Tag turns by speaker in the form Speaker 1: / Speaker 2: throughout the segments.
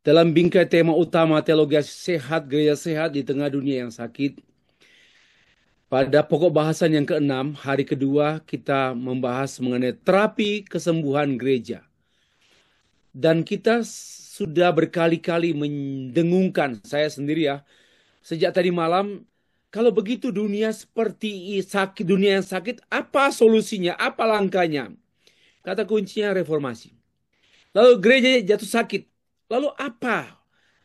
Speaker 1: Dalam bingkai tema utama teologi sehat, gereja sehat di tengah dunia yang sakit, pada pokok bahasan yang keenam, hari kedua kita membahas mengenai terapi kesembuhan gereja. Dan kita sudah berkali-kali mendengungkan, saya sendiri ya, sejak tadi malam, kalau begitu dunia seperti sakit, dunia yang sakit, apa solusinya, apa langkahnya? Kata kuncinya reformasi. Lalu gereja jatuh sakit. Lalu apa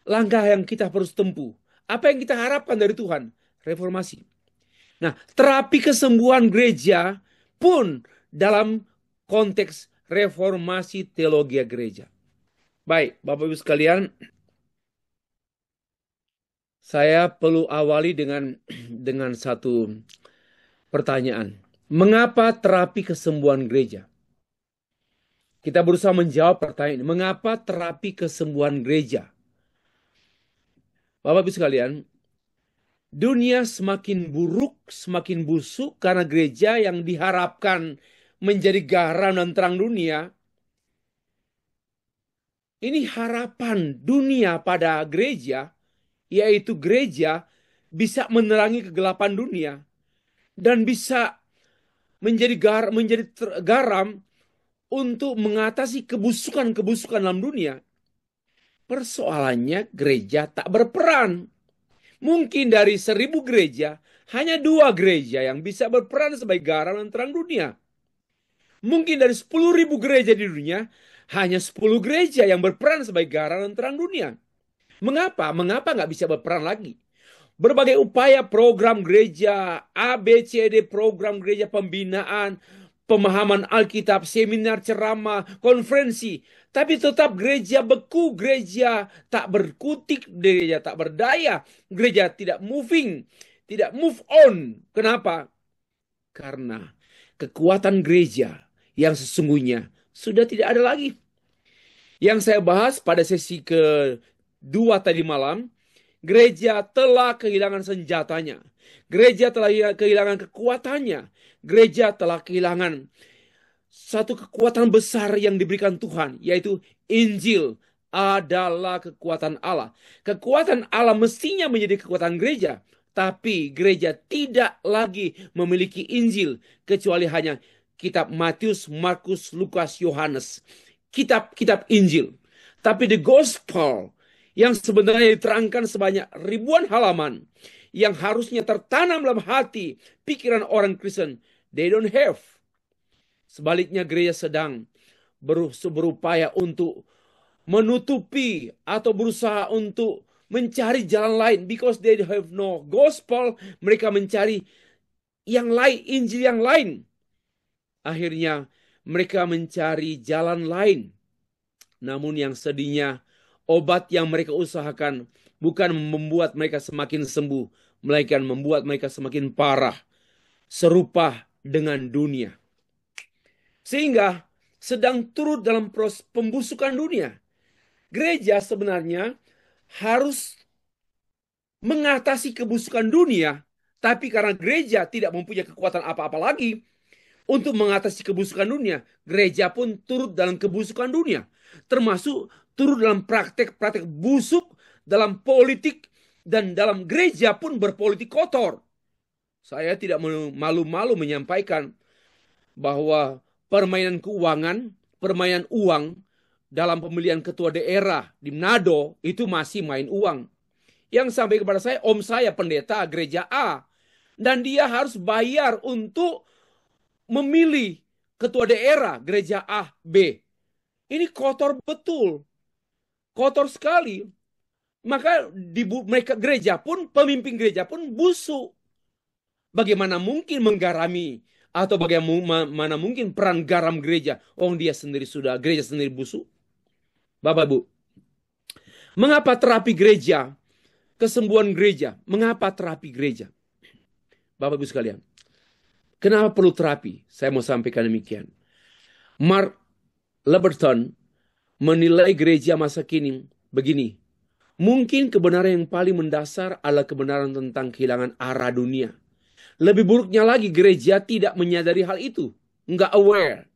Speaker 1: langkah yang kita harus tempuh? Apa yang kita harapkan dari Tuhan? Reformasi. Nah, terapi kesembuhan gereja pun dalam konteks reformasi teologi gereja. Baik, Bapak Ibu sekalian, saya perlu awali dengan satu pertanyaan. Mengapa terapi kesembuhan gereja? Kita berusaha menjawab pertanyaan ini. Mengapa terapi kesembuhan gereja? Bapak Ibu sekalian, dunia semakin buruk, semakin busuk karena gereja yang diharapkan menjadi garam dan terang dunia. Ini harapan dunia pada gereja, yaitu gereja bisa menerangi kegelapan dunia dan bisa menjadi garam untuk mengatasi kebusukan-kebusukan dalam dunia. Persoalannya gereja tak berperan. Mungkin dari 1.000 gereja, hanya 2 gereja yang bisa berperan sebagai garam dan terang dunia. Mungkin dari 10.000 gereja di dunia, hanya 10 gereja yang berperan sebagai garam dan terang dunia. Mengapa? Mengapa nggak bisa berperan lagi? Berbagai upaya program gereja, ABCD program gereja pembinaan, pemahaman Alkitab, seminar ceramah, konferensi. Tapi tetap gereja beku, gereja tak berkutik, gereja tak berdaya, gereja tidak moving, tidak move on. Kenapa? Karena kekuatan gereja yang sesungguhnya sudah tidak ada lagi. Yang saya bahas pada sesi kedua tadi malam, gereja telah kehilangan senjatanya. Gereja telah kehilangan kekuatannya. Gereja telah kehilangan satu kekuatan besar yang diberikan Tuhan, yaitu Injil adalah kekuatan Allah. Kekuatan Allah mestinya menjadi kekuatan gereja, tapi gereja tidak lagi memiliki Injil kecuali hanya kitab Matius, Markus, Lukas, Yohanes. Kitab-kitab Injil. Tapi the gospel yang sebenarnya diterangkan sebanyak ribuan halaman yang harusnya tertanam dalam hati pikiran orang Kristen, they don't have. Sebaliknya gereja sedang berupaya untuk menutupi atau berusaha untuk mencari jalan lain because they have no gospel. Mereka mencari yang lain, Injil yang lain. Akhirnya mereka mencari jalan lain. Namun yang sedihnya, obat yang mereka usahakan bukan membuat mereka semakin sembuh, melainkan membuat mereka semakin parah, serupa dengan dunia. Sehingga sedang turut dalam proses pembusukan dunia. Gereja sebenarnya harus mengatasi kebusukan dunia, tapi karena gereja tidak mempunyai kekuatan apa-apa lagi untuk mengatasi kebusukan dunia, gereja pun turut dalam kebusukan dunia, termasuk turut dalam praktek-praktek busuk dalam politik, dan dalam gereja pun berpolitik kotor. Saya tidak malu-malu menyampaikan bahwa permainan keuangan, permainan uang dalam pemilihan ketua daerah di Manado itu masih main uang. Yang sampai kepada saya, om saya pendeta gereja A, dan dia harus bayar untuk memilih ketua daerah gereja A, B. Ini kotor betul, kotor sekali. Maka mereka gereja pun, pemimpin gereja pun busuk. Bagaimana mungkin menggarami atau bagaimana mungkin peran garam gereja? Oh, dia sendiri sudah, gereja sendiri busuk. Bapak Ibu, mengapa terapi gereja, kesembuhan gereja? Mengapa terapi gereja? Bapak Ibu sekalian, kenapa perlu terapi? Saya mau sampaikan demikian. Mark Leberton menilai gereja masa kini begini. Mungkin kebenaran yang paling mendasar adalah kebenaran tentang kehilangan arah dunia. Lebih buruknya lagi, gereja tidak menyadari hal itu. Nggak aware.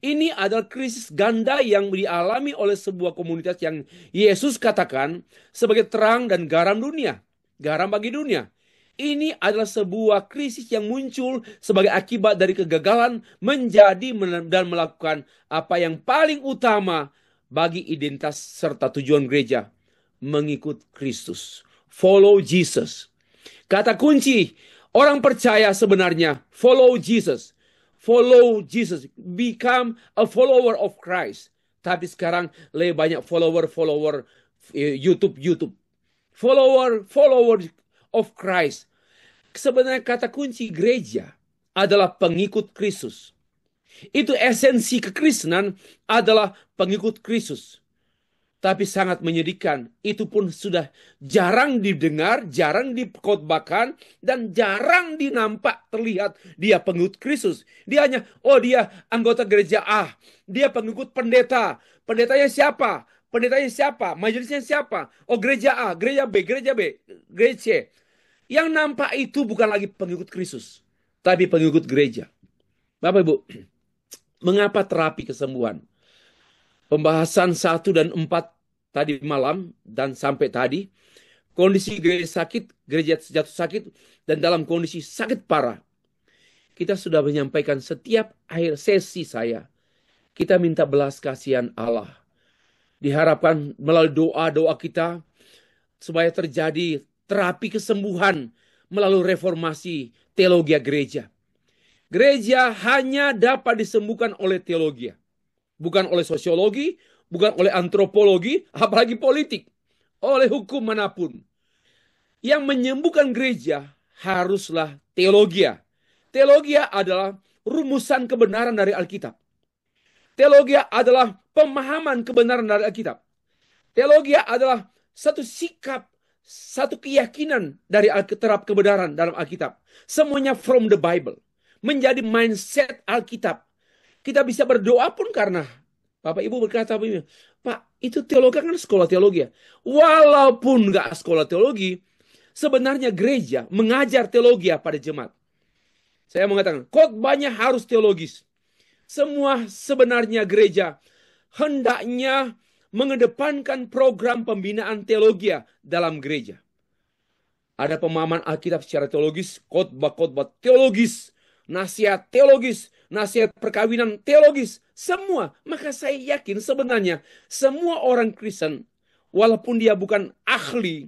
Speaker 1: Ini adalah krisis ganda yang dialami oleh sebuah komunitas yang Yesus katakan sebagai terang dan garam dunia, garam bagi dunia. Ini adalah sebuah krisis yang muncul sebagai akibat dari kegagalan menjadi dan melakukan apa yang paling utama bagi identitas serta tujuan gereja, mengikut Kristus. Follow Jesus. Kata kunci orang percaya sebenarnya follow Jesus. Follow Jesus. Become a follower of Christ. Tapi sekarang lebih banyak follower YouTube. Follower of Christ. Sebenarnya kata kunci gereja adalah pengikut Kristus. Itu esensi kekristenan adalah pengikut Kristus. Tapi sangat menyedihkan, itu pun sudah jarang didengar, jarang dikhotbahkan, dan jarang dinampak terlihat dia pengikut Kristus. Dia hanya, dia anggota gereja A, dia pengikut pendeta. Pendetanya siapa? Pendetanya siapa? Majelisnya siapa? Gereja A, gereja B, gereja C. Yang nampak itu bukan lagi pengikut Kristus, tapi pengikut gereja. Bapak Ibu, mengapa terapi kesembuhan? Pembahasan 1 dan 4 tadi malam dan sampai tadi, kondisi gereja sakit, gereja jatuh sakit, dan dalam kondisi sakit parah. Kita sudah menyampaikan setiap akhir sesi saya, kita minta belas kasihan Allah. Diharapkan melalui doa-doa kita, supaya terjadi terapi kesembuhan melalui reformasi teologi gereja. Gereja hanya dapat disembuhkan oleh teologi, bukan oleh sosiologi, bukan oleh antropologi, apalagi politik, oleh hukum manapun. Yang menyembuhkan gereja haruslah teologi. Teologi adalah rumusan kebenaran dari Alkitab. Teologi adalah pemahaman kebenaran dari Alkitab. Teologi adalah satu sikap, satu keyakinan dari Alkitab, kebenaran dalam Alkitab. Semuanya from the Bible. Menjadi mindset Alkitab. Kita bisa berdoa pun karena Bapak Ibu berkata, Pak, itu teologi kan sekolah teologi. Walaupun nggak sekolah teologi, sebenarnya gereja mengajar teologi pada jemaat. Saya mengatakan, khotbahnya harus teologis. Semua sebenarnya gereja hendaknya mengedepankan program pembinaan teologi dalam gereja. Ada pemahaman Alkitab secara teologis, khotbah teologis, nasihat teologis, nasihat perkawinan teologis, semua. Maka saya yakin sebenarnya semua orang Kristen, walaupun dia bukan ahli,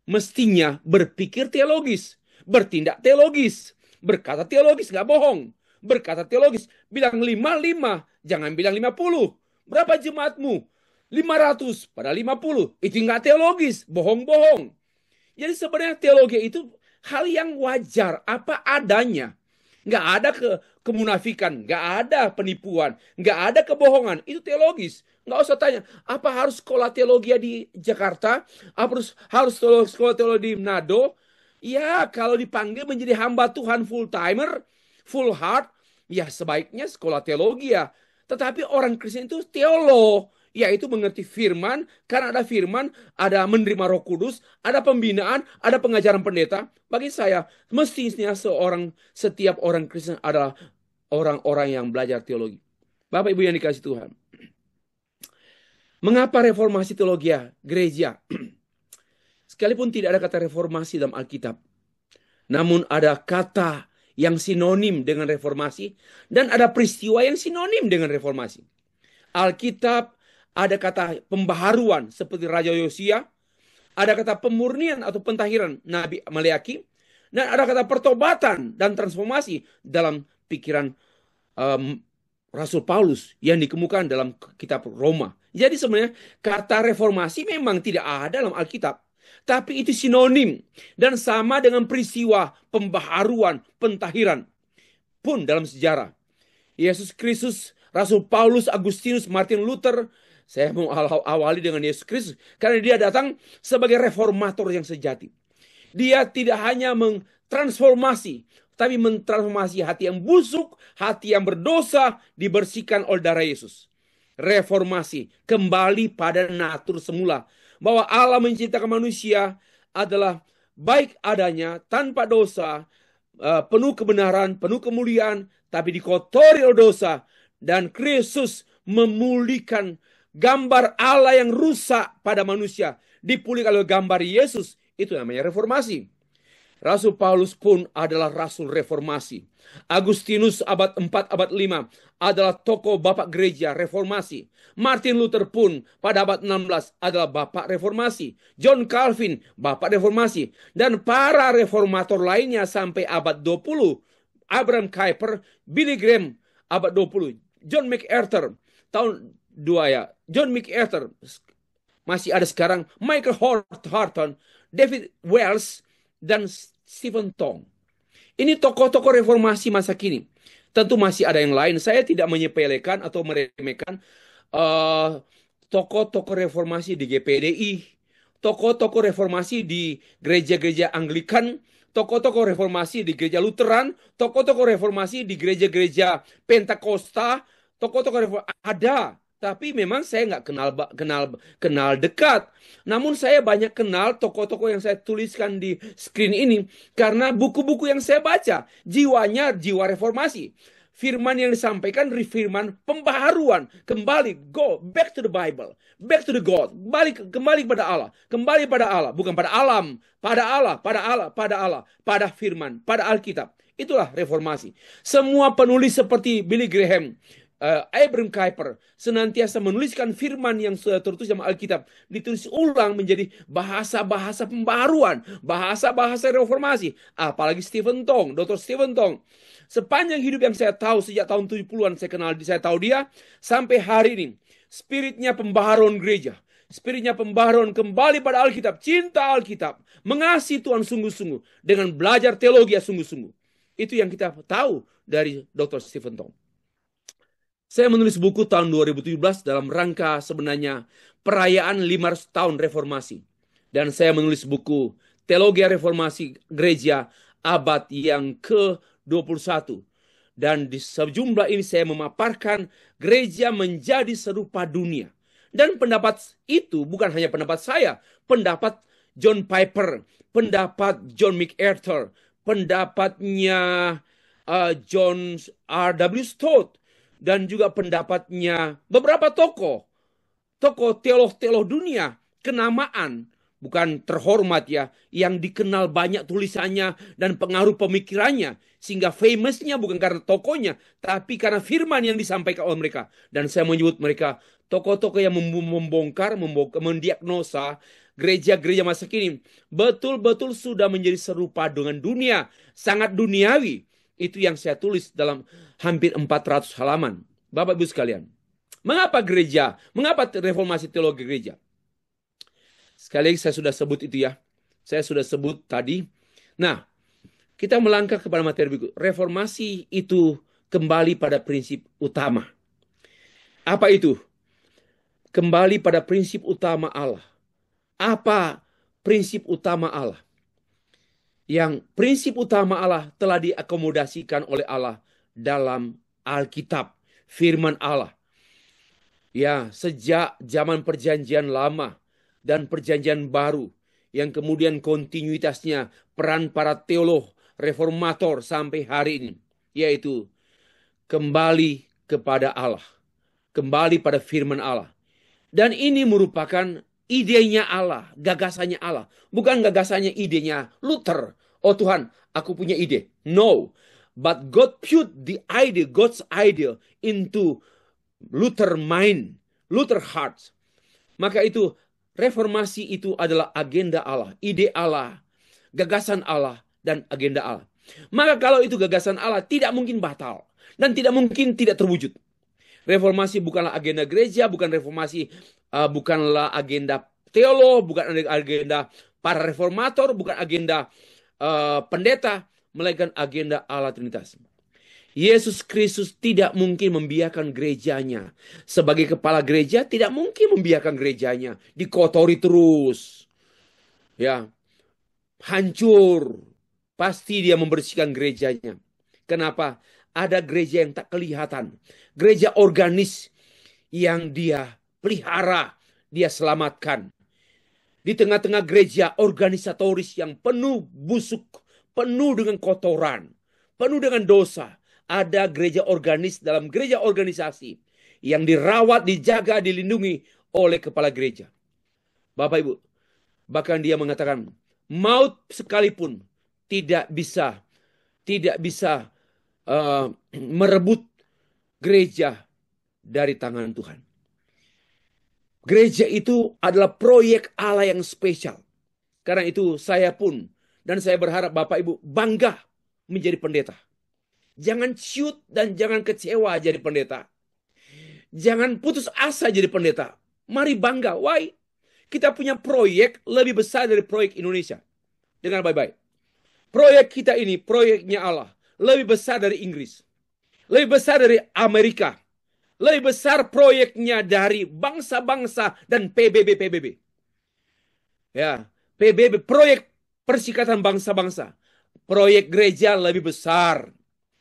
Speaker 1: mestinya berpikir teologis, bertindak teologis, berkata teologis, nggak bohong. Berkata teologis, bilang 5, jangan bilang 50. Berapa jemaatmu? 500 pada 50. Itu nggak teologis, bohong-bohong. Jadi sebenarnya teologi itu hal yang wajar, apa adanya. Nggak ada kemunafikan, nggak ada penipuan, nggak ada kebohongan. Itu teologis. Nggak usah tanya, apa harus sekolah teologi di Jakarta? Apa harus sekolah teologi di Manado? Ya, kalau dipanggil menjadi hamba Tuhan full-timer, full heart, ya sebaiknya sekolah teologi ya. Tetapi orang Kristen itu teolog, yaitu mengerti firman. Karena ada firman, ada menerima Roh Kudus, ada pembinaan, ada pengajaran pendeta. Bagi saya, mestinya setiap orang Kristen adalah orang-orang yang belajar teologi. Bapak Ibu yang dikasihi Tuhan, mengapa reformasi teologi gereja? Sekalipun tidak ada kata reformasi dalam Alkitab, namun ada kata yang sinonim dengan reformasi dan ada peristiwa yang sinonim dengan reformasi. Alkitab ada kata pembaharuan seperti Raja Yosia, ada kata pemurnian atau pentahiran Nabi Maleaki, dan ada kata pertobatan dan transformasi dalam pikiran Rasul Paulus yang dikemukakan dalam kitab Roma. Jadi sebenarnya kata reformasi memang tidak ada dalam Alkitab, tapi itu sinonim dan sama dengan peristiwa pembaharuan, pentahiran pun dalam sejarah. Yesus Kristus, Rasul Paulus, Agustinus, Martin Luther. Saya mau awali dengan Yesus Kristus karena dia datang sebagai reformator yang sejati. Dia tidak hanya mentransformasi, tapi mentransformasi hati yang busuk, hati yang berdosa dibersihkan oleh darah Yesus. Reformasi kembali pada natur semula, bahwa Allah menciptakan manusia adalah baik adanya, tanpa dosa, penuh kebenaran, penuh kemuliaan, tapi dikotori oleh dosa. Dan Kristus memulihkan gambar Allah yang rusak pada manusia. Dipulihkan oleh gambar Yesus. Itu namanya reformasi. Rasul Paulus pun adalah rasul reformasi. Agustinus abad 4, abad 5 adalah tokoh bapak gereja reformasi. Martin Luther pun pada abad 16 adalah bapak reformasi. John Calvin bapak reformasi. Dan para reformator lainnya sampai abad 20. Abraham Kuyper, Billy Graham abad 20. John MacArthur tahun 2 ya. John MacArthur masih ada sekarang. Michael Horton, David Wells, dan Stephen Tong. Ini tokoh-tokoh reformasi masa kini. Tentu masih ada yang lain. Saya tidak menyepelekan atau meremehkan tokoh-tokoh reformasi di GPDI, tokoh-tokoh reformasi di gereja-gereja Anglikan, tokoh-tokoh reformasi di gereja Lutheran, tokoh-tokoh reformasi di gereja-gereja Pentakosta, tokoh-tokoh reformasi ada. Tapi memang saya nggak kenal dekat. Namun saya banyak kenal tokoh-tokoh yang saya tuliskan di screen ini karena buku-buku yang saya baca. Jiwanya jiwa reformasi. Firman yang disampaikan firman pembaharuan. Kembali, go back to the Bible. Back to the God. Kembali pada Allah. Kembali pada Allah. Bukan pada alam. Pada Allah, pada Allah, pada Allah. Pada firman, pada Alkitab. Itulah reformasi. Semua penulis seperti Billy Graham, Abraham Kuyper senantiasa menuliskan firman yang sudah tertulis dalam Alkitab ditulis ulang menjadi bahasa-bahasa pembaruan, bahasa-bahasa reformasi. Apalagi Stephen Tong, Dr. Stephen Tong. Sepanjang hidup yang saya tahu sejak tahun 70-an saya tahu dia sampai hari ini. Spiritnya pembaharuan gereja. Spiritnya pembaharuan kembali pada Alkitab, cinta Alkitab, mengasihi Tuhan sungguh-sungguh dengan belajar teologi sungguh-sungguh. Itu yang kita tahu dari Dr. Stephen Tong. Saya menulis buku tahun 2017 dalam rangka sebenarnya perayaan 500 tahun reformasi. Dan saya menulis buku Teologi Reformasi Gereja Abad yang ke-21. Dan di sejumlah ini saya memaparkan gereja menjadi serupa dunia. Dan pendapat itu bukan hanya pendapat saya, pendapat John Piper, pendapat John MacArthur, pendapatnya John R.W. Stott, dan juga pendapatnya beberapa tokoh teolog dunia, kenamaan, bukan terhormat ya, yang dikenal banyak tulisannya dan pengaruh pemikirannya, sehingga famousnya bukan karena tokohnya, tapi karena firman yang disampaikan oleh mereka. Dan saya menyebut mereka tokoh-tokoh yang membongkar, mendiagnosa gereja-gereja masa kini betul-betul sudah menjadi serupa dengan dunia, sangat duniawi. Itu yang saya tulis dalam hampir 400 halaman. Bapak Ibu sekalian. Mengapa gereja? Mengapa reformasi teologi gereja? Sekali lagi saya sudah sebut itu ya. Saya sudah sebut tadi. Nah, kita melangkah kepada materi berikut. Reformasi itu kembali pada prinsip utama. Apa itu? Kembali pada prinsip utama Allah. Apa prinsip utama Allah? Yang prinsip utama Allah telah diakomodasikan oleh Allah dalam Alkitab, firman Allah. Ya, sejak zaman perjanjian lama dan perjanjian baru, yang kemudian kontinuitasnya peran para teolog reformator sampai hari ini, yaitu kembali kepada Allah, kembali pada firman Allah. Dan ini merupakan idenya Allah, gagasannya Allah. Bukan gagasannya idenya Luther. Oh Tuhan, aku punya ide. No. But God put the idea, God's idea into Luther mind, Luther heart. Maka itu, reformasi itu adalah agenda Allah, ide Allah, gagasan Allah, dan agenda Allah. Maka kalau itu gagasan Allah, tidak mungkin batal. Dan tidak mungkin tidak terwujud. Reformasi bukanlah agenda gereja, bukanlah agenda teolog, bukan agenda para reformator, bukan agenda pendeta, melainkan agenda Allah Trinitas. Yesus Kristus tidak mungkin membiarkan gerejanya. Sebagai kepala gereja, tidak mungkin membiarkan gerejanya dikotori terus. Ya, hancur. Pasti dia membersihkan gerejanya. Kenapa? Ada gereja yang tak kelihatan. Gereja organis yang dia pelihara, dia selamatkan. Di tengah-tengah gereja organisatoris yang penuh busuk, penuh dengan kotoran, penuh dengan dosa. ada gereja organis dalam gereja organisasi yang dirawat, dijaga, dilindungi oleh kepala gereja. Bapak Ibu, bahkan dia mengatakan maut sekalipun tidak bisa merebut gereja dari tangan Tuhan. Gereja itu adalah proyek Allah yang spesial. Karena itu saya pun dan saya berharap Bapak Ibu bangga menjadi pendeta. Jangan ciut dan jangan kecewa jadi pendeta. Jangan putus asa jadi pendeta. Mari bangga. Why? Kita punya proyek lebih besar dari proyek Indonesia. Dengar baik-baik. Proyek kita ini, proyeknya Allah. Lebih besar dari Inggris. Lebih besar dari Amerika. Lebih besar proyeknya dari bangsa-bangsa dan PBB. Ya, PBB, proyek Persikatan Bangsa-Bangsa. Proyek gereja lebih besar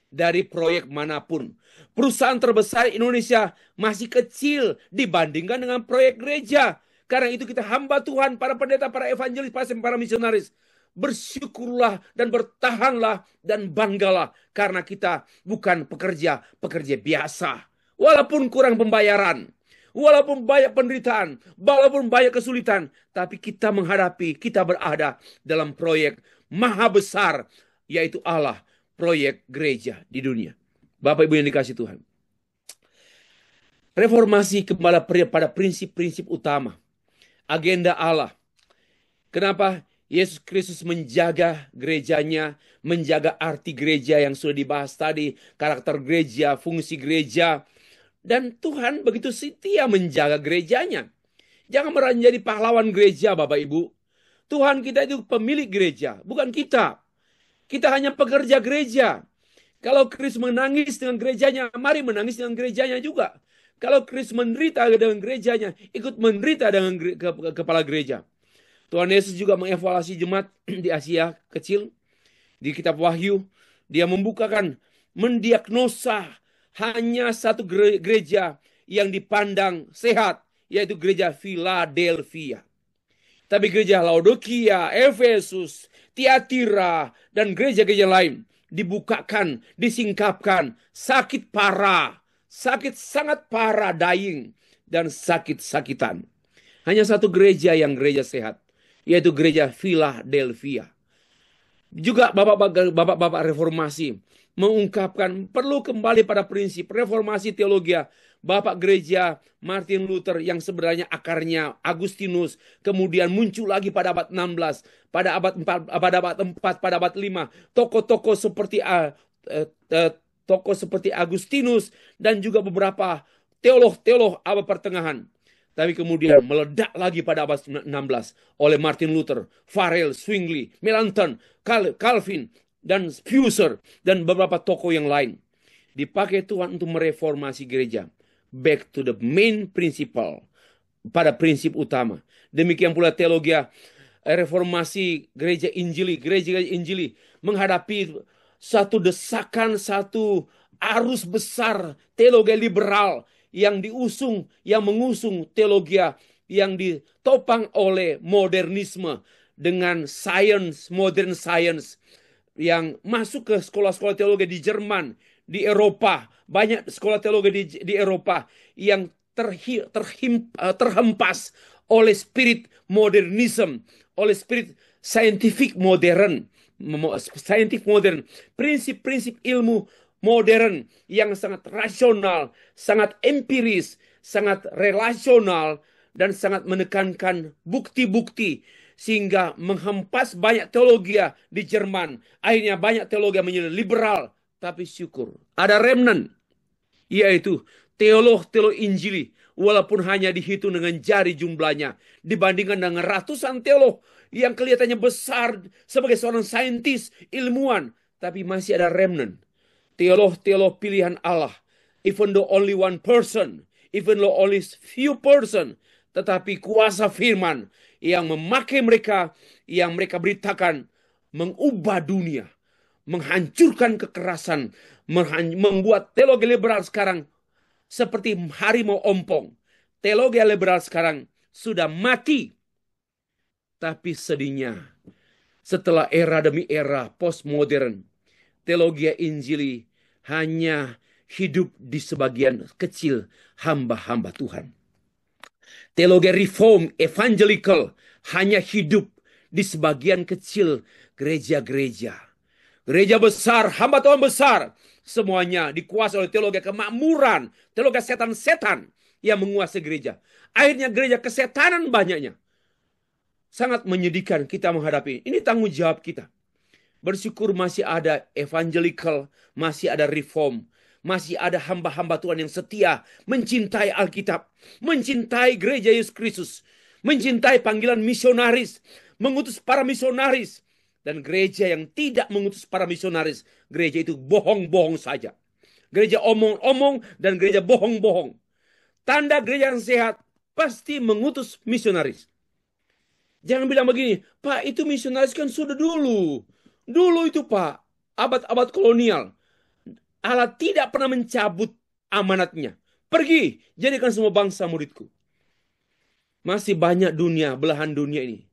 Speaker 1: dari proyek manapun. Perusahaan terbesar Indonesia masih kecil dibandingkan dengan proyek gereja. Karena itu kita hamba Tuhan, para pendeta, para evangelis, para misionaris. Bersyukurlah dan bertahanlah dan banggalah. Karena kita bukan pekerja biasa. Walaupun kurang pembayaran, walaupun banyak penderitaan, walaupun banyak kesulitan, tapi kita berada dalam proyek maha besar, yaitu Allah, proyek gereja di dunia. Bapak Ibu yang dikasih Tuhan. Reformasi kembali pada prinsip-prinsip utama. Agenda Allah. Kenapa Yesus Kristus menjaga gerejanya, menjaga arti gereja yang sudah dibahas tadi, karakter gereja, fungsi gereja. Dan Tuhan begitu setia menjaga gerejanya. Jangan menjadi pahlawan gereja, Bapak Ibu. Tuhan kita itu pemilik gereja, bukan kita. Kita hanya pekerja gereja. Kalau Kristus menangis dengan gerejanya, mari menangis dengan gerejanya juga. Kalau Kristus menderita dengan gerejanya, ikut menderita dengan kepala gereja. Tuhan Yesus juga mengevaluasi jemaat di Asia kecil. Di kitab Wahyu, dia mendiagnosa hanya satu gereja yang dipandang sehat, yaitu gereja Philadelphia. Tapi gereja Laodikia, Efesus, Tiatira, dan gereja-gereja lain dibukakan, disingkapkan, sakit parah, sakit sangat parah, dying, dan sakit-sakitan. Hanya satu gereja yang gereja sehat, yaitu gereja Philadelphia. Juga bapak-bapak reformasi mengungkapkan perlu kembali pada prinsip reformasi teologi Bapak Gereja Martin Luther yang sebenarnya akarnya Agustinus, kemudian muncul lagi pada abad 16, pada abad 4, pada abad 5, tokoh-tokoh seperti Agustinus dan juga beberapa teolog abad pertengahan. Tapi kemudian meledak lagi pada abad 16 oleh Martin Luther, Farel, Zwingli, Melanchthon, Calvin, dan Fuser, dan beberapa tokoh yang lain. Dipakai Tuhan untuk mereformasi gereja. Back to the main principle. Pada prinsip utama. Demikian pula teologi reformasi gereja Injili menghadapi satu desakan, satu arus besar teologi liberal yang mengusung teologi yang ditopang oleh modernisme dengan modern science yang masuk ke sekolah-sekolah teologi di Jerman, di Eropa. Banyak sekolah teologi di Eropa yang terhempas oleh spirit modernism, oleh spirit scientific modern, prinsip-prinsip ilmu modern yang sangat rasional, sangat empiris, sangat relasional, dan sangat menekankan bukti-bukti, sehingga menghempas banyak teologi di Jerman. Akhirnya banyak teologi menjadi liberal. Tapi syukur, ada remnant, yaitu teolog Injili, walaupun hanya dihitung dengan jari jumlahnya, dibandingkan dengan ratusan teolog yang kelihatannya besar sebagai seorang saintis, ilmuwan, tapi masih ada remnant. Teolog pilihan Allah, even though only one person, even though only few person, tetapi kuasa firman yang memakai mereka, yang mereka beritakan, mengubah dunia, menghancurkan kekerasan, membuat teologi liberal sekarang seperti harimau ompong. Teologi liberal sekarang sudah mati. Tapi sedihnya, setelah era demi era postmodern, teologi Injili hanya hidup di sebagian kecil hamba-hamba Tuhan. Teologi reform evangelical hanya hidup di sebagian kecil gereja-gereja. Gereja besar, hamba Tuhan besar, semuanya dikuasai oleh teologi kemakmuran, teologi setan-setan yang menguasai gereja. Akhirnya gereja kesetanan banyaknya. Sangat menyedihkan kita menghadapi. Ini tanggung jawab kita. Bersyukur masih ada evangelical, masih ada reform, masih ada hamba-hamba Tuhan yang setia, mencintai Alkitab, mencintai gereja Yesus Kristus, mencintai panggilan misionaris, mengutus para misionaris. Dan gereja yang tidak mengutus para misionaris, gereja itu bohong-bohong saja. Gereja omong-omong dan gereja bohong-bohong. Tanda gereja yang sehat pasti mengutus misionaris. Jangan bilang begini, Pak, itu misionaris kan sudah dulu. Dulu itu, Pak, abad-abad kolonial. Allah tidak pernah mencabut amanatnya. Pergi, jadikan semua bangsa muridku. Masih banyak dunia, belahan dunia ini,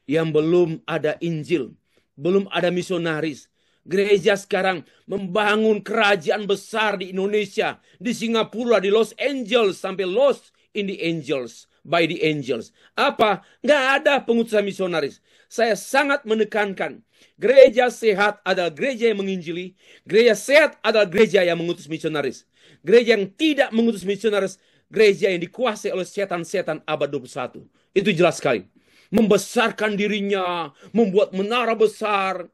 Speaker 1: yang belum ada Injil, belum ada misionaris. Gereja sekarang membangun kerajaan besar di Indonesia, di Singapura, di Los Angeles, sampai Lost in the Angels, by the Angels. Apa? Nggak ada pengutusan misionaris. Saya sangat menekankan, gereja sehat adalah gereja yang menginjili, gereja sehat adalah gereja yang mengutus misionaris. Gereja yang tidak mengutus misionaris, gereja yang dikuasai oleh setan-setan abad 21. Itu jelas sekali. Membesarkan dirinya, membuat menara besar.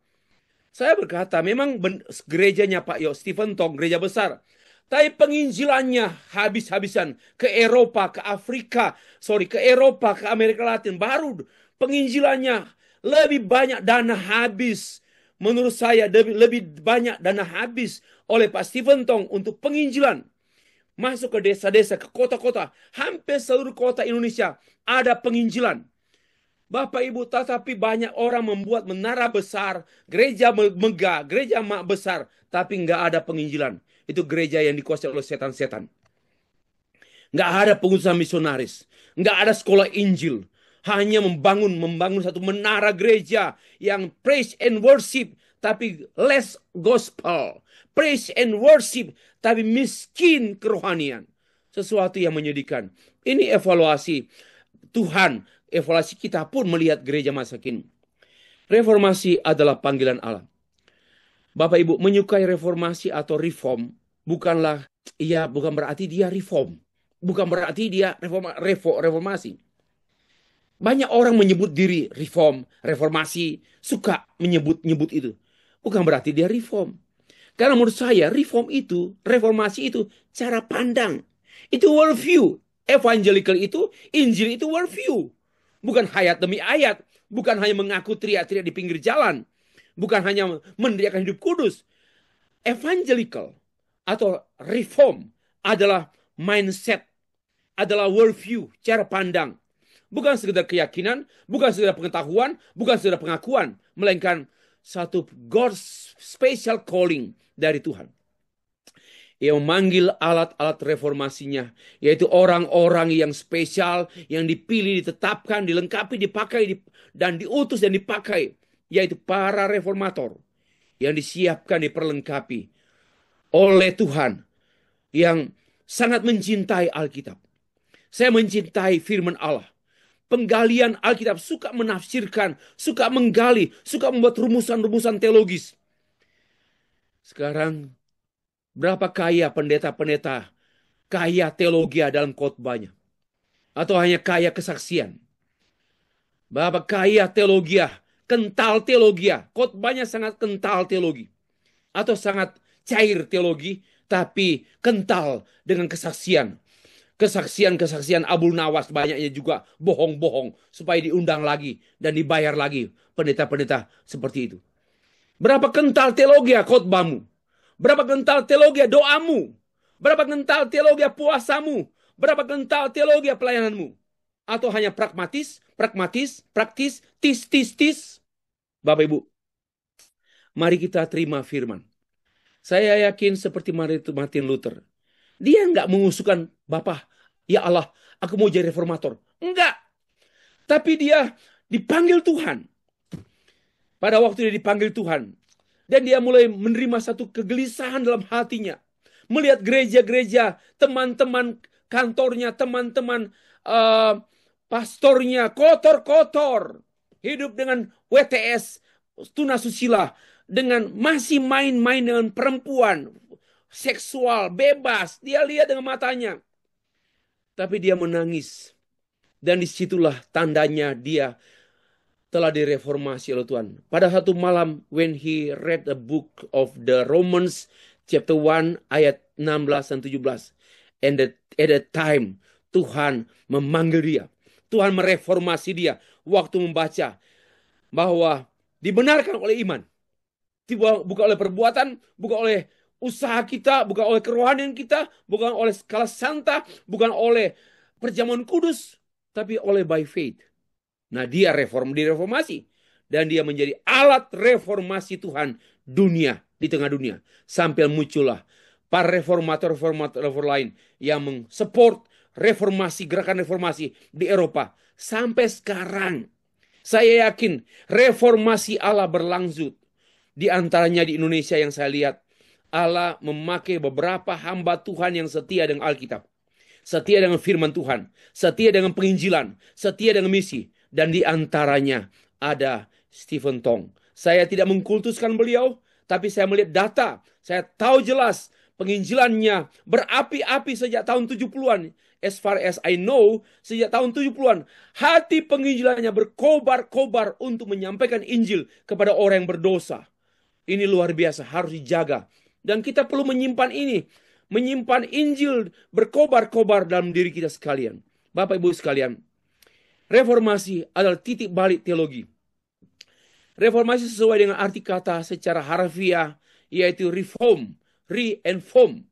Speaker 1: Saya berkata, memang gerejanya Pak Stephen Tong, gereja besar. Tapi penginjilannya habis-habisan ke Eropa, ke Afrika, ke Eropa, ke Amerika Latin. Baru penginjilannya lebih banyak dana habis. Menurut saya lebih banyak dana habis oleh Pak Stephen Tong untuk penginjilan. Masuk ke desa-desa, ke kota-kota. Hampir seluruh kota Indonesia ada penginjilan. Bapak Ibu, tetapi banyak orang membuat menara besar, gereja megah, gereja besar, tapi nggak ada penginjilan. Itu gereja yang dikuasai oleh setan-setan. Nggak ada pengutusan misionaris, nggak ada sekolah Injil. Hanya membangun satu menara gereja yang praise and worship, tapi less gospel. Praise and worship, tapi miskin kerohanian. Sesuatu yang menyedihkan. Ini evaluasi Tuhan. Evaluasi kita pun melihat gereja masa kini. Reformasi adalah panggilan Allah. Bapak Ibu, menyukai reformasi atau reform bukan berarti dia reform. Bukan berarti dia reformasi. Banyak orang menyebut diri reformasi, suka menyebut itu. Bukan berarti dia reform. Karena menurut saya reformasi itu cara pandang. Itu worldview. Evangelical itu, Injil itu worldview. Bukan ayat demi ayat. Bukan hanya mengaku teriak-teriak di pinggir jalan. Bukan hanya meneriakkan hidup kudus. Evangelical atau reform adalah mindset. Adalah worldview, cara pandang. Bukan sekedar keyakinan, bukan sekedar pengetahuan, bukan sekedar pengakuan. Melainkan satu God's special calling dari Tuhan. Ia memanggil alat-alat reformasinya, yaitu orang-orang yang spesial, yang dipilih, ditetapkan, dilengkapi, dipakai, dan diutus dan dipakai, yaitu para reformator, yang disiapkan, diperlengkapi oleh Tuhan, yang sangat mencintai Alkitab. Saya mencintai firman Allah. Penggalian Alkitab, suka menafsirkan, suka menggali, suka membuat rumusan-rumusan teologis. Sekarang, berapa kaya pendeta-pendeta kaya teologi dalam khotbahnya? Atau hanya kaya kesaksian? Berapa kaya teologi, kental teologi, khotbahnya sangat kental teologi. Atau sangat cair teologi, tapi kental dengan kesaksian. Kesaksian Abul Nawas banyaknya juga bohong-bohong supaya diundang lagi dan dibayar lagi pendeta-pendeta seperti itu. Berapa kental teologi khotbahmu? Berapa kental teologi doamu? Berapa kental teologi puasamu? Berapa kental teologi pelayananmu? Atau hanya praktis, tis. Bapak Ibu, mari kita terima firman. Saya yakin seperti Martin Luther. Dia nggak mengusulkan, Bapak, ya Allah, aku mau jadi reformator. Enggak. Tapi dia dipanggil Tuhan. Pada waktu dia dipanggil Tuhan, Dan dia mulai menerima satu kegelisahan dalam hatinya. Melihat gereja-gereja, teman-teman kantornya, teman-teman pastornya kotor-kotor. Hidup dengan WTS, tunasusila. Dengan masih main-main dengan perempuan. Seksual, bebas. Dia lihat dengan matanya. Tapi dia menangis. Dan disitulah tandanya dia telah direformasi oleh Tuhan. Pada satu malam, when he read the book of the Romans, chapter 1, ayat 16 dan 17. And at that time, Tuhan memanggil dia. Tuhan mereformasi dia. Waktu membaca bahwa dibenarkan oleh iman. Bukan oleh perbuatan, bukan oleh usaha kita, bukan oleh kerohanian kita, bukan oleh skala santa, bukan oleh perjamuan kudus, tapi oleh by faith. Nah, dia direformasi. Dan dia menjadi alat reformasi Tuhan dunia, di tengah dunia. Sampai muncullah para reformator-reformator lain yang mensupport reformasi, gerakan reformasi di Eropa. Sampai sekarang, saya yakin reformasi Allah berlangsung. Di antaranya di Indonesia yang saya lihat, Allah memakai beberapa hamba Tuhan yang setia dengan Alkitab. Setia dengan firman Tuhan. Setia dengan penginjilan. Setia dengan misi. Dan di antaranya ada Stephen Tong. Saya tidak mengkultuskan beliau, tapi saya melihat data. Saya tahu jelas penginjilannya berapi-api sejak tahun 70-an. As far as I know, sejak tahun 70-an. Hati penginjilannya berkobar-kobar untuk menyampaikan Injil kepada orang yang berdosa. Ini luar biasa, harus dijaga. Dan kita perlu menyimpan ini. Menyimpan Injil berkobar-kobar dalam diri kita sekalian. Bapak Ibu sekalian, reformasi adalah titik balik teologi. Reformasi sesuai dengan arti kata secara harfiah, yaitu reform, re-inform.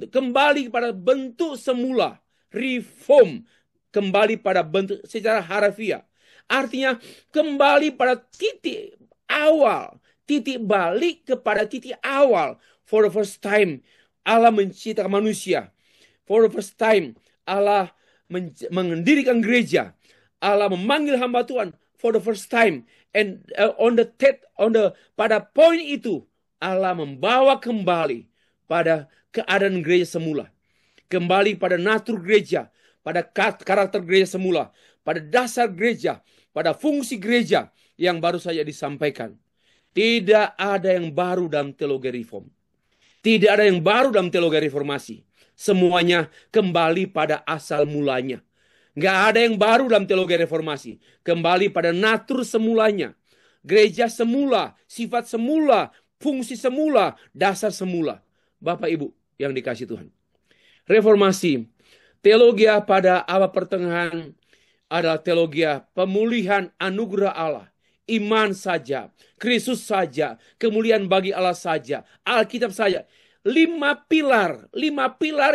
Speaker 1: Kembali pada bentuk semula. Reform, kembali pada bentuk secara harfiah. Artinya kembali pada titik awal. Titik balik kepada titik awal. For the first time, Allah menciptakan manusia. For the first time, Allah mendirikan gereja. Allah memanggil hamba Tuhan. For the first time. And pada poin itu, Allah membawa kembali pada keadaan gereja semula. Kembali pada natur gereja. Pada karakter gereja semula. Pada dasar gereja. Pada fungsi gereja yang baru saja disampaikan. Tidak ada yang baru dalam teologi reform. Tidak ada yang baru dalam teologi reformasi. Semuanya kembali pada asal mulanya. Nggak ada yang baru dalam teologi reformasi. Kembali pada natur semulanya. Gereja semula, sifat semula, fungsi semula, dasar semula. Bapak Ibu yang dikasih Tuhan. Reformasi, teologi pada abad pertengahan adalah teologi pemulihan anugerah Allah. Iman saja, Kristus saja, kemuliaan bagi Allah saja, Alkitab saja. 5 pilar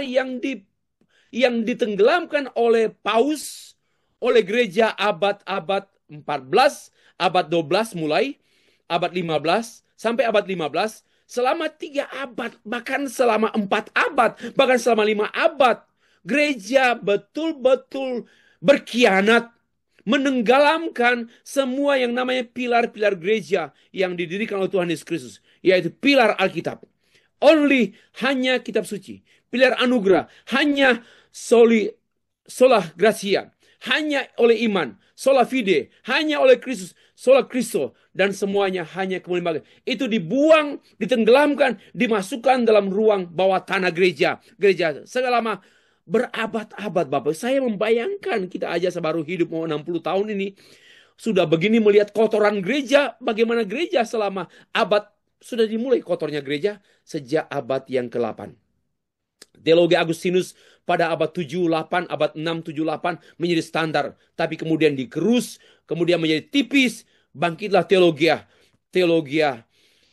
Speaker 1: yang ditenggelamkan oleh Paus, oleh gereja abad-abad 14, abad 12 mulai, abad 15 sampai abad 15, selama 3 abad, bahkan selama 4 abad, bahkan selama 5 abad, gereja betul-betul berkhianat, menenggelamkan semua yang namanya pilar-pilar gereja yang didirikan oleh Tuhan Yesus Kristus, yaitu pilar Alkitab. Hanya kitab suci, pilar anugerah, hanya sola gratia, hanya oleh iman, sola fide, hanya oleh Kristus, sola Kristo, dan semuanya hanya kemuliaan. Itu dibuang, ditenggelamkan, dimasukkan dalam ruang bawah tanah gereja selama berabad-abad. Bapak, saya membayangkan kita aja baru hidup mau 60 tahun ini sudah begini melihat kotoran gereja. Bagaimana gereja selama abad, sudah dimulai kotornya gereja sejak abad yang ke-8. Teologi Agustinus pada abad 7-8, abad 6-7-8 menjadi standar, tapi kemudian digerus, kemudian menjadi tipis. Bangkitlah teologi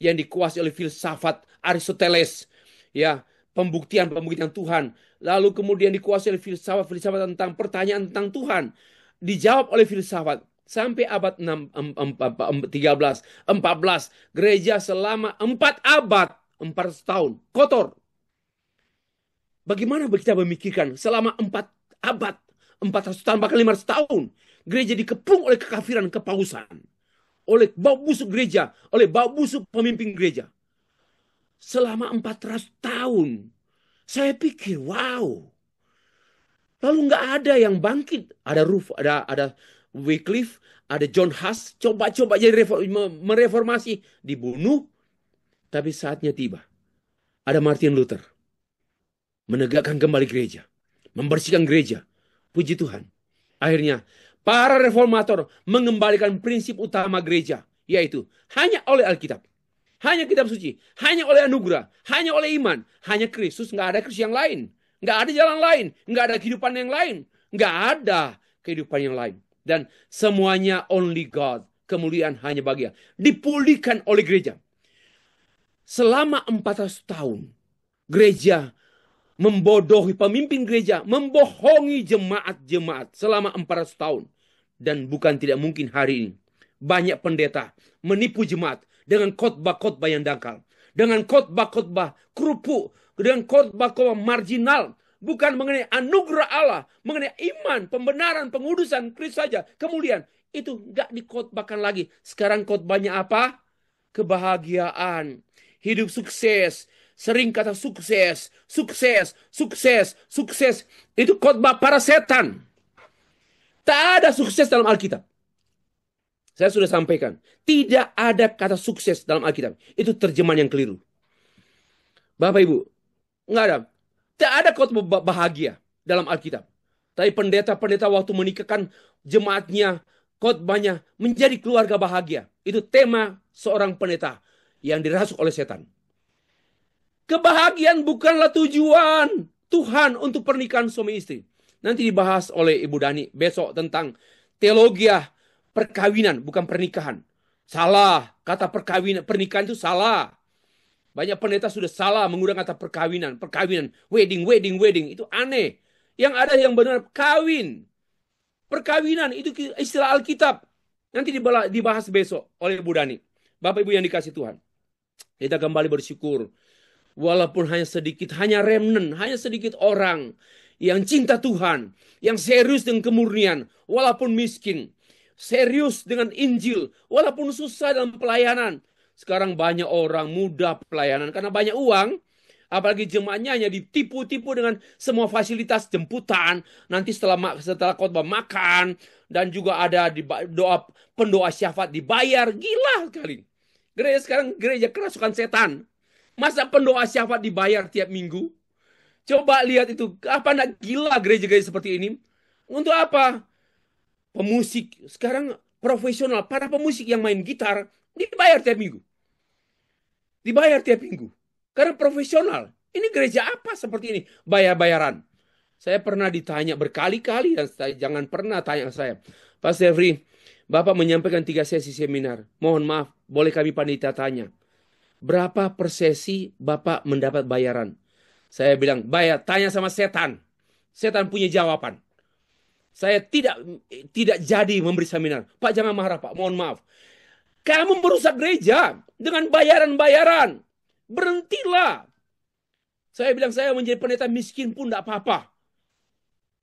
Speaker 1: yang dikuasai oleh filsafat Aristoteles, ya, pembuktian Tuhan. Lalu kemudian dikuasai oleh filsafat tentang pertanyaan tentang Tuhan. Dijawab oleh filsafat. Sampai abad 13, 14. Gereja selama 4 abad, 400 tahun. Kotor. Bagaimana kita memikirkan selama 4 abad, 400 tahun, bahkan 500 tahun. Gereja dikepung oleh kekafiran, kepausan. oleh bau busuk gereja, oleh bau busuk pemimpin gereja. Selama 400 tahun. Saya pikir, wow. Lalu nggak ada yang bangkit. Ada ada Wycliffe, ada John Huss, coba-coba jadi mereformasi, dibunuh. Tapi saatnya tiba. Ada Martin Luther, menegakkan kembali gereja, membersihkan gereja. Puji Tuhan. Akhirnya, para reformator mengembalikan prinsip utama gereja, yaitu hanya oleh Alkitab, hanya kitab suci, hanya oleh anugerah, hanya oleh iman, hanya Kristus, nggak ada Kristus yang lain. Nggak ada jalan lain, nggak ada kehidupan yang lain, nggak ada kehidupan yang lain. Dan semuanya only God, kemuliaan hanya bagi Dia. Dipulihkan oleh gereja. Selama 400 tahun, gereja membodohi pemimpin gereja, membohongi jemaat-jemaat selama 400 tahun. Dan bukan tidak mungkin hari ini, banyak pendeta menipu jemaat dengan khotbah-khotbah yang dangkal, dengan khotbah-khotbah kerupuk, dengan khotbah-khotbah marginal, bukan mengenai anugerah Allah, mengenai iman, pembenaran, pengudusan Kristus saja, kemuliaan. Itu nggak dikhotbahkan lagi. Sekarang khotbahnya apa? Kebahagiaan, hidup sukses, sering kata sukses, sukses, sukses, sukses. Itu khotbah para setan. Tak ada sukses dalam Alkitab. Saya sudah sampaikan. Tidak ada kata sukses dalam Alkitab. Itu terjemahan yang keliru. Bapak Ibu, nggak ada. Tak ada khotbah bahagia dalam Alkitab. Tapi pendeta-pendeta waktu menikahkan jemaatnya, khotbahnya menjadi keluarga bahagia. Itu tema seorang pendeta yang dirasuk oleh setan. Kebahagiaan bukanlah tujuan Tuhan untuk pernikahan suami istri. Nanti dibahas oleh Ibu Dani besok tentang teologi perkawinan, bukan pernikahan. Salah, kata perkawinan, pernikahan itu salah. Banyak pendeta sudah salah menggunakan kata perkawinan, wedding, wedding, wedding. Itu aneh. Yang ada yang benar kawin. Perkawinan itu istilah Alkitab. Nanti dibahas besok oleh Ibu Dani. Bapak Ibu yang dikasih Tuhan. Kita kembali bersyukur. Walaupun hanya sedikit, hanya remnant, hanya sedikit orang yang cinta Tuhan, yang serius dengan kemurnian, walaupun miskin, serius dengan Injil, walaupun susah dalam pelayanan. Sekarang banyak orang mudah pelayanan karena banyak uang, apalagi jemaatnya hanya ditipu-tipu dengan semua fasilitas jemputan, nanti setelah khotbah makan, dan juga ada pendoa syafaat dibayar, gila sekali. Gereja sekarang gereja kerasukan setan. Masa pendoa syafaat dibayar tiap minggu? Coba lihat itu. Apa enggak gila gereja-gereja seperti ini? Untuk apa? Pemusik. Sekarang profesional. Para pemusik yang main gitar dibayar tiap minggu. Dibayar tiap minggu. Karena profesional. Ini gereja apa seperti ini? Bayar-bayaran. Saya pernah ditanya berkali-kali. Dan jangan pernah tanya saya. Pak Jeffrey, Bapak menyampaikan 3 sesi seminar. Mohon maaf. Boleh kami panitia tanya. Berapa per sesi Bapak mendapat bayaran? Saya bilang, tanya sama setan. Setan punya jawaban. Saya tidak jadi memberi seminar. Pak, jangan marah, Pak. Mohon maaf. Kamu merusak gereja dengan bayaran-bayaran. Berhentilah. Saya bilang, saya menjadi pendeta miskin pun tidak apa-apa.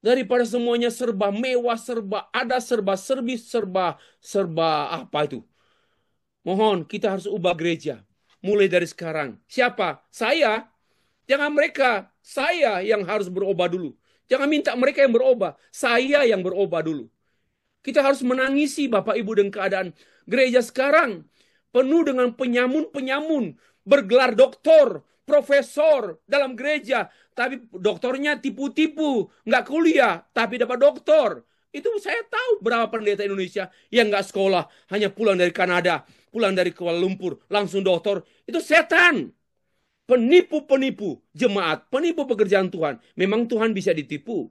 Speaker 1: Daripada semuanya serba mewah, serba ada, serba servis, serba apa itu. Mohon, kita harus ubah gereja. Mulai dari sekarang. Siapa? Saya. Jangan mereka. Saya yang harus berubah dulu. Jangan minta mereka yang berubah. Saya yang berubah dulu. Kita harus menangisi Bapak Ibu dengan keadaan gereja sekarang. Penuh dengan penyamun-penyamun. Bergelar doktor, profesor dalam gereja. Tapi doktornya tipu-tipu. Nggak kuliah, tapi dapat doktor. Itu saya tahu berapa pendeta Indonesia yang nggak sekolah. Hanya pulang dari Kanada. Pulang dari Kuala Lumpur, langsung dokter. Itu setan. Penipu-penipu jemaat, penipu pekerjaan Tuhan. Memang Tuhan bisa ditipu.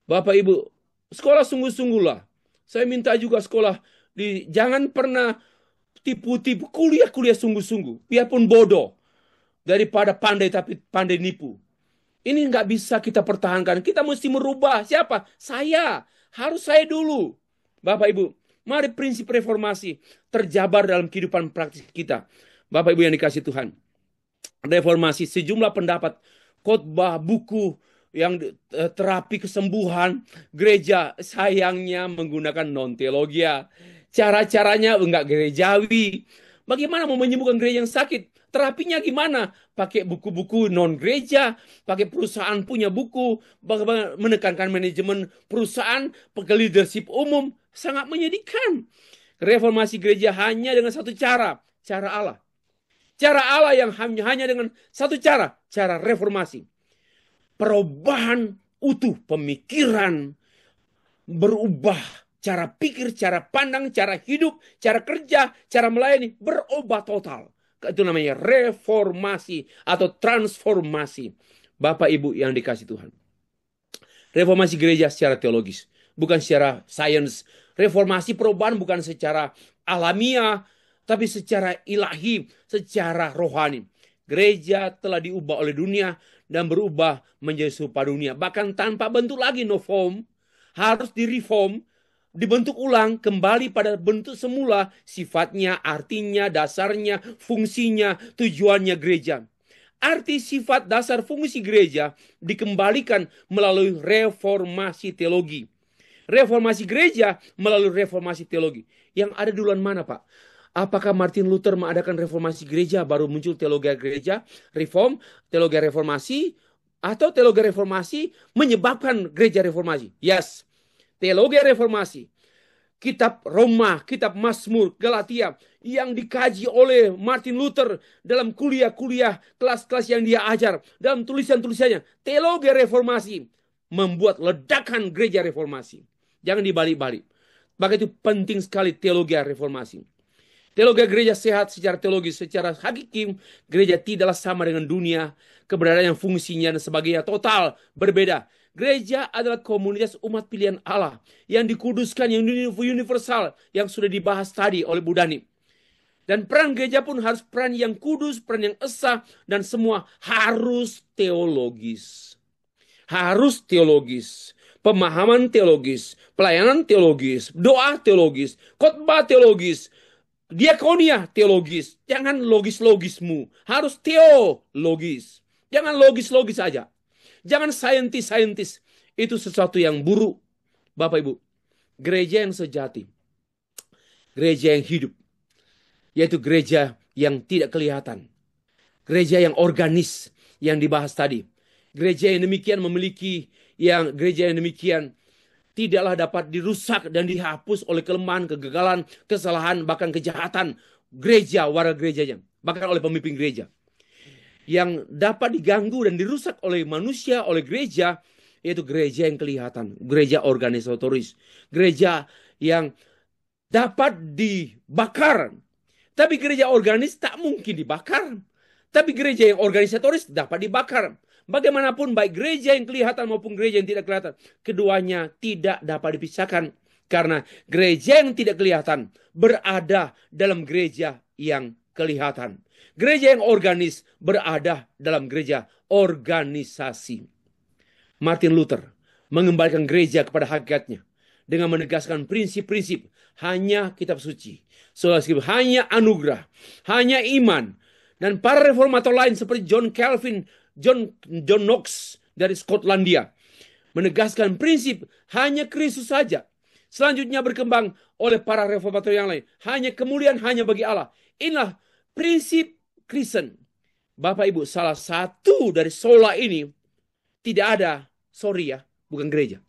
Speaker 1: Bapak Ibu, sekolah sungguh-sungguhlah. Saya minta juga sekolah, jangan pernah tipu-tipu. Kuliah sungguh-sungguh. Biarpun bodoh. Daripada pandai tapi pandai nipu. Ini nggak bisa kita pertahankan. Kita mesti merubah. Siapa? Saya. Harus saya dulu. Bapak Ibu. Mari prinsip reformasi terjabar dalam kehidupan praktis kita. Bapak Ibu yang dikasih Tuhan. Reformasi sejumlah pendapat, khotbah, buku yang terapi kesembuhan, gereja sayangnya menggunakan non-teologia. Cara-caranya enggak gerejawi. Bagaimana mau menyembuhkan gereja yang sakit? Terapinya gimana? Pakai buku-buku non-gereja, pakai perusahaan punya buku, bagaimana menekankan manajemen perusahaan, pakai leadership umum. Sangat menyedihkan. Reformasi gereja hanya dengan satu cara Allah. Cara Allah yang hanya dengan satu cara reformasi. Perubahan utuh pemikiran, berubah cara pikir, cara pandang, cara hidup, cara kerja, cara melayani, berubah total. Itu namanya reformasi atau transformasi. Bapak Ibu yang dikasih Tuhan. Reformasi gereja secara teologis, bukan secara sains. Reformasi perubahan bukan secara alamiah, tapi secara ilahi, secara rohani. Gereja telah diubah oleh dunia dan berubah menjadi serupa dunia. Bahkan tanpa bentuk lagi, no form, harus direform, dibentuk ulang kembali pada bentuk semula, sifatnya, artinya, dasarnya, fungsinya, tujuannya gereja. Arti, sifat, dasar, fungsi gereja dikembalikan melalui reformasi teologi. Reformasi gereja melalui reformasi teologi. Yang ada duluan mana, Pak? Apakah Martin Luther mengadakan reformasi gereja baru muncul teologi gereja, reform, teologi reformasi, atau teologi reformasi menyebabkan gereja reformasi? Yes. Teologi reformasi, kitab Roma, kitab Mazmur, Galatia yang dikaji oleh Martin Luther dalam kuliah-kuliah, kelas-kelas yang dia ajar, dalam tulisan-tulisannya. Teologi reformasi membuat ledakan gereja reformasi. Jangan dibalik-balik. Maka itu penting sekali teologi reformasi. Teologi gereja sehat secara teologis, secara hakiki, gereja tidaklah sama dengan dunia, keberadaan yang fungsinya dan sebagainya total berbeda. Gereja adalah komunitas umat pilihan Allah yang dikuduskan, yang universal, yang sudah dibahas tadi oleh Bu Dani. Dan peran gereja pun harus peran yang kudus, peran yang esa, dan semua harus teologis. Harus teologis. Pemahaman teologis, pelayanan teologis, doa teologis, khotbah teologis, diakonia teologis. Jangan logis-logismu. Harus teologis. Jangan logis-logis saja. Jangan saintis-saintis. Itu sesuatu yang buruk. Bapak Ibu. Gereja yang sejati. Gereja yang hidup. Yaitu gereja yang tidak kelihatan. Gereja yang organis. Yang dibahas tadi. Gereja yang demikian memiliki. Gereja yang demikian tidaklah dapat dirusak dan dihapus oleh kelemahan, kegagalan, kesalahan, bahkan kejahatan gereja, warga gerejanya. Bahkan oleh pemimpin gereja. Yang dapat diganggu dan dirusak oleh manusia, oleh gereja, yaitu gereja yang kelihatan. Gereja organisatoris. Gereja yang dapat dibakar. Tapi gereja organis tak mungkin dibakar. Tapi gereja yang organisatoris dapat dibakar. Bagaimanapun baik gereja yang kelihatan maupun gereja yang tidak kelihatan, keduanya tidak dapat dipisahkan. Karena gereja yang tidak kelihatan berada dalam gereja yang kelihatan. Gereja yang organis berada dalam gereja organisasi. Martin Luther mengembalikan gereja kepada hakikatnya dengan menegaskan prinsip-prinsip hanya kitab suci, hanya anugerah, hanya iman. Dan para reformator lain seperti John Calvin, John Knox dari Skotlandia menegaskan prinsip hanya Kristus saja. Selanjutnya berkembang oleh para reformator yang lain. Hanya kemuliaan hanya bagi Allah. Inilah prinsip Kristen. Bapak Ibu, salah satu dari sola ini tidak ada, sorry ya, bukan gereja.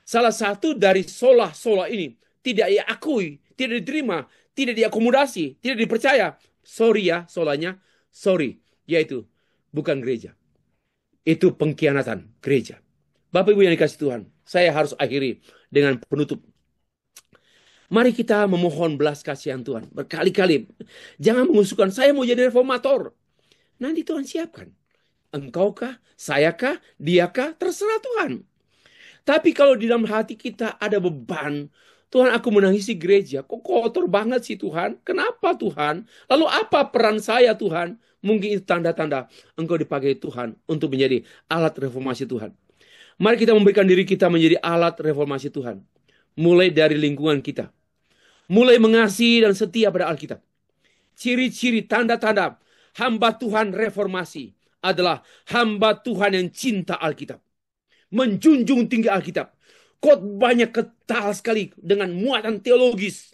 Speaker 1: Salah satu dari sola ini tidak diakui, tidak diterima, tidak diakomodasi, tidak dipercaya. Sorry ya, solanya, sorry, yaitu bukan gereja. Itu pengkhianatan gereja. Bapak Ibu yang dikasih Tuhan, saya harus akhiri dengan penutup. Mari kita memohon belas kasihan Tuhan. Berkali-kali. Jangan mengusulkan, saya mau jadi reformator. Nanti Tuhan siapkan. Engkaukah, sayakah, diakah, terserah Tuhan. Tapi kalau di dalam hati kita ada beban, Tuhan, aku menangisi gereja. Kok kotor banget sih Tuhan? Kenapa Tuhan? Lalu apa peran saya Tuhan? Mungkin itu tanda-tanda engkau dipakai Tuhan untuk menjadi alat reformasi Tuhan. Mari kita memberikan diri kita menjadi alat reformasi Tuhan. Mulai dari lingkungan kita. Mulai mengasihi dan setia pada Alkitab. Ciri-ciri tanda-tanda hamba Tuhan reformasi adalah hamba Tuhan yang cinta Alkitab. Menjunjung tinggi Alkitab. Khotbahnya kental sekali dengan muatan teologis.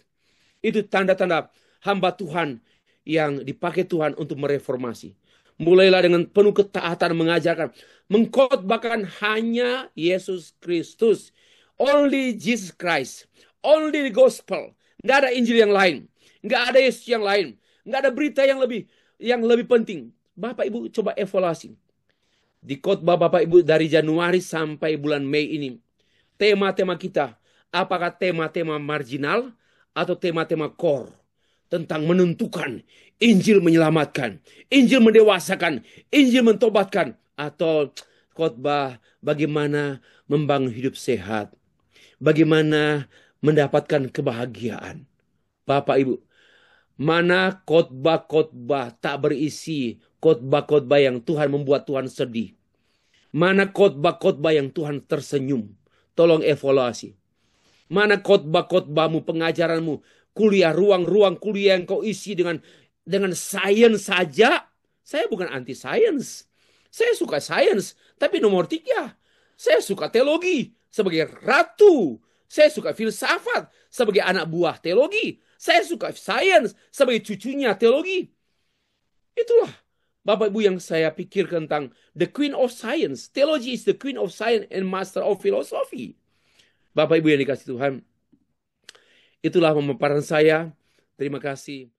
Speaker 1: Itu tanda-tanda hamba Tuhan yang dipakai Tuhan untuk mereformasi. Mulailah dengan penuh ketaatan mengajarkan, mengkhotbahkan hanya Yesus Kristus. Only Jesus Christ. Only the gospel. Nggak ada Injil yang lain. Nggak ada Yesus yang lain. Nggak ada berita yang lebih penting. Bapak Ibu coba evaluasi. Di khotbah Bapak Ibu dari Januari sampai bulan Mei ini. Tema-tema kita. Apakah tema-tema marginal atau tema-tema core? Tentang menentukan. Injil menyelamatkan. Injil mendewasakan. Injil mentobatkan. Atau khotbah bagaimana membangun hidup sehat. Bagaimana mendapatkan kebahagiaan. Bapak Ibu. Mana khotbah-khotbah tak berisi, khotbah-khotbah yang Tuhan membuat Tuhan sedih. Mana khotbah-khotbah yang Tuhan tersenyum. Tolong evaluasi. Mana khotbah-khotbahmu, pengajaranmu, kuliah, ruang-ruang kuliah yang kau isi dengan sains saja. Saya bukan anti sains. Saya suka sains, tapi nomor 3. Saya suka teologi sebagai ratu. Saya suka filsafat sebagai anak buah teologi. Saya suka sains sebagai cucunya teologi. Itulah Bapak Ibu yang saya pikir tentang the queen of science. Theology is the queen of science and master of philosophy. Bapak Ibu yang dikasih Tuhan. Itulah pemaparan saya. Terima kasih.